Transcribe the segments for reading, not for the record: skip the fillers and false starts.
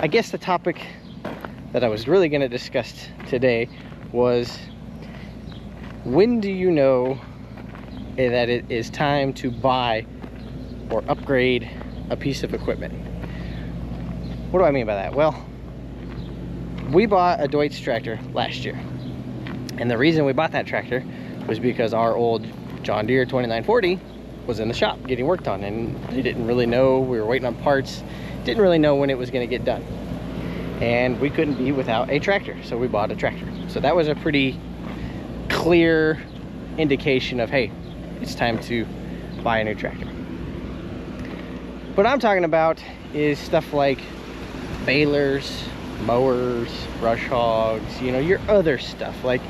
I guess the topic that I was really going to discuss today was, when do you know that it is time to buy or upgrade a piece of equipment? What do I mean by that? Well, we bought a Deutz tractor last year, and the reason we bought that tractor was because our old John Deere 2940 was in the shop getting worked on, and they didn't really know, we were waiting on parts, didn't really know when it was going to get done, and we couldn't be without a tractor, so we bought a tractor. So that was a pretty clear indication of, hey, it's time to buy a new tractor. What I'm talking about is stuff like balers, mowers, brush hogs, you know, your other stuff. Like,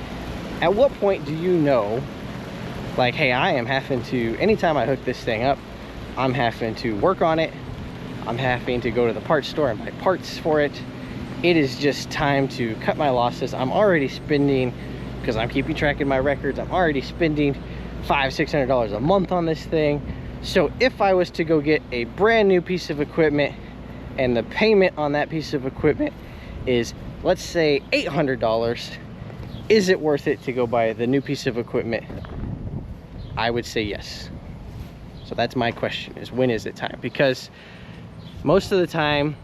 at what point do you know, like, hey, I am having to, anytime I hook this thing up, I'm having to work on it, I'm having to go to the parts store and buy parts for it. It is just time to cut my losses. I'm already spending, because I'm keeping track of my records, I'm already spending $500–600 a month on this thing. So if I was to go get a brand new piece of equipment, and the payment on that piece of equipment is, let's say, $800, is it worth it to go buy the new piece of equipment? I would say yes. So that's my question, is when is it time? Because most of the time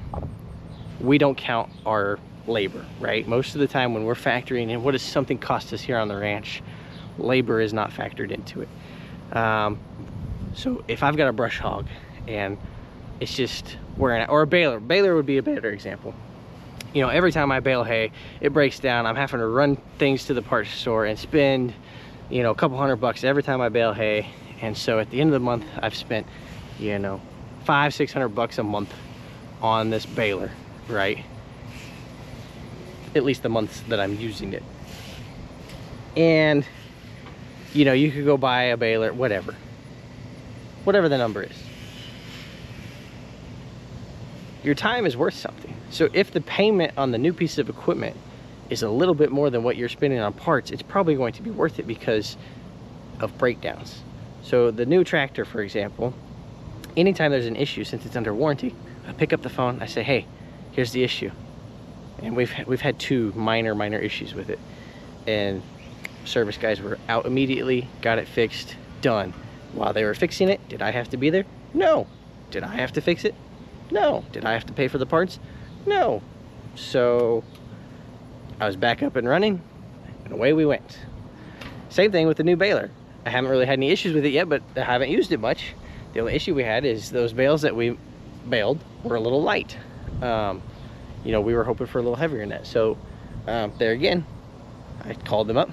we don't count our labor, right? Most of the time when we're factoring in what does something cost us here on the ranch, labor is not factored into it. So if I've got a brush hog and it's just wearing out, or a baler would be a better example. You know, every time I bale hay, it breaks down. I'm having to run things to the parts store and spend, you know, a couple $100 every time I bale hay. And so at the end of the month, I've spent, you know, $500–600 a month on this baler, right? At least the months that I'm using it. And, you know, you could go buy a baler, whatever the number is. Your time is worth something. So if the payment on the new piece of equipment is a little bit more than what you're spending on parts, it's probably going to be worth it because of breakdowns. So the new tractor, for example, anytime there's an issue, since it's under warranty, I pick up the phone, I say, hey, here's the issue. And we've had two minor issues with it. And service guys were out immediately, got it fixed, done. While they were fixing it, did I have to be there? No. Did I have to fix it? No. Did I have to pay for the parts? No. So I was back up and running, and away we went. Same thing with the new baler. I haven't really had any issues with it yet, but I haven't used it much. The only issue we had is those bales that we baled were a little light. You know, we were hoping for a little heavier than that. So there again, I called them up.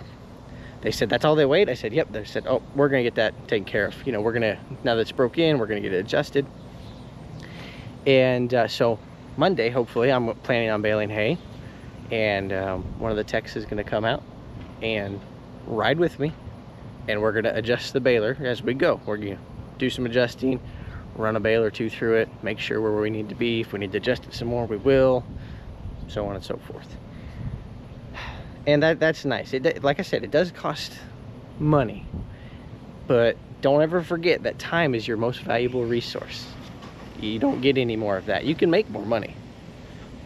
They said, that's all they weighed? I said, yep. They said, oh, we're gonna get that taken care of. You know, we're gonna, now that it's broke in, we're gonna get it adjusted. And so Monday, hopefully, I'm planning on baling hay, and one of the techs is gonna come out and ride with me, and we're gonna adjust the baler as we go. We're gonna do some adjusting, run a bale or two through it, make sure we're where we need to be. If we need to adjust it some more, we will, so on and so forth. And that's nice. Like I said, it does cost money, but don't ever forget that time is your most valuable resource. You don't get any more of that. You can make more money,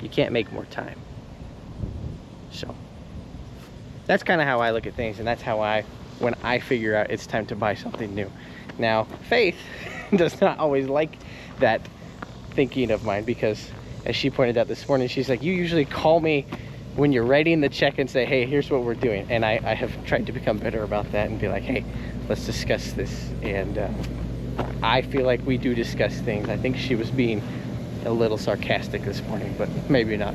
you can't make more time. So that's kind of how I look at things, and that's how when I figure out it's time to buy something new. Now, Faith does not always like that thinking of mine, because as she pointed out this morning, she's like, you usually call me when you're writing the check and say, hey, here's what we're doing. And I have tried to become better about that and be like, hey, let's discuss this. And I feel like we do discuss things. I think she was being a little sarcastic this morning, but maybe not.